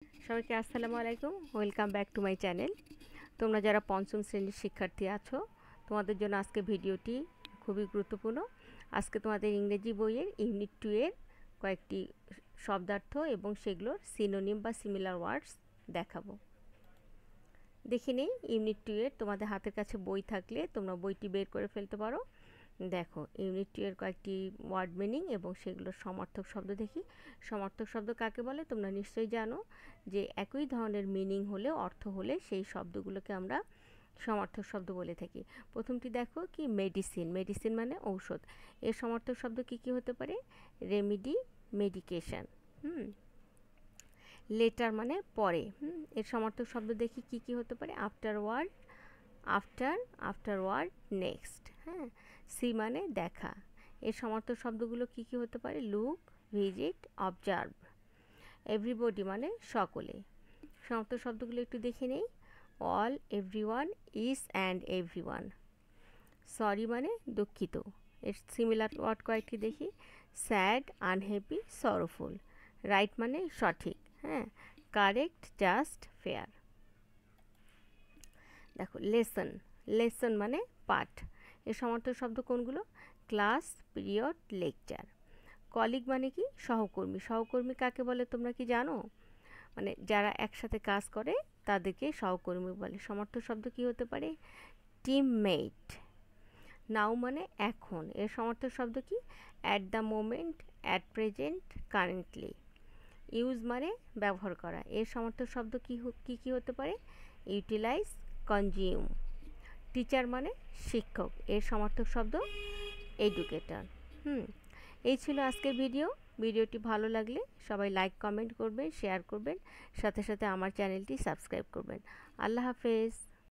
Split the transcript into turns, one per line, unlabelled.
সবাইকে আসসালামু আলাইকুম, welcome back to my channel. তোমরা যারা পঞ্চম শ্রেণীর শিক্ষার্থী আছো, তোমাদের জন্য আজকে ভিডিওটি খুবই গুরুত্বপূর্ণ। আজকে তোমাদের ইংরেজি বইয়ের ইউনিট 2 এর কয়েকটি শব্দার্থ এবং সেগুলোর সিনোনিম বা সিমিলার ওয়ার্ডস দেখাবো। দেখে নেই ইউনিট 2 এর, তোমাদের হাতের কাছে বই থাকলে তোমরা বইটি বের করে ফেলতে পারো। দেখো ইউনিট 2 এর কয়েকটি ওয়ার্ড মিনিং এবং সেগুলোর সমার্থক শব্দ দেখি। সমার্থক শব্দ কাকে বলে তোমরা নিশ্চয়ই জানো, যে একই ধরনের মিনিং হলে, অর্থ হলে সেই শব্দগুলোকে আমরা সমার্থক শব্দ বলে থাকি। প্রথমটি দেখো কি, মেডিসিন। মেডিসিন মানে ঔষধ। এর সমার্থক শব্দ কি কি হতে পারে? Remedy, medication. লেটার মানে পরে। এর সমার্থক শব্দ দেখি কি কি হতে পারে? Afterward, afterward, next. হ্যাঁ। সি মানে দেখা। এর সমার্থক শব্দগুলো কি কি হতে পারে? Look, visit, observe. এভরিবডি মানে সকলে। সমার্থক শব্দগুলো একটু দেখে নেই। All, everyone, is and everyone. Sorry মানে দুঃখিত। এর সিমিলার ওয়ার্ড কয়েকটি দেখি। Sad, unhappy, সরোফুল। রাইট মানে সঠিক। হ্যাঁ। Correct, just, fair. দেখো লেসন। লেসন মানে পাঠ। এর সমার্থক শব্দ কোনগুলো? Class, period, lecture. কলিগ মানে কি? সহকর্মী। সহকর্মী কাকে বলে তোমরা কি জানো? মানে যারা একসাথে কাজ করে তাদেরকে সহকর্মী বলে। সমার্থক শব্দ কি হতে পারে? টিমমেট। নাও মানে এখন। এর সমার্থক শব্দ কি? At the moment, at present, currently. Use মানে ব্যবহার করা। এর সমার্থক শব্দ কি কি হতে পারে? Utilise, consume. টিচার মানে শিক্ষক। এর সমার্থক শব্দ এডুকেটর। এই ছিল আজকের ভিডিওটি ভালো লাগলে সবাই লাইক, কমেন্ট করবেন, শেয়ার করবেন, সাথে সাথে আমার চ্যানেলটি সাবস্ক্রাইব করবেন। আল্লাহ হাফেজ।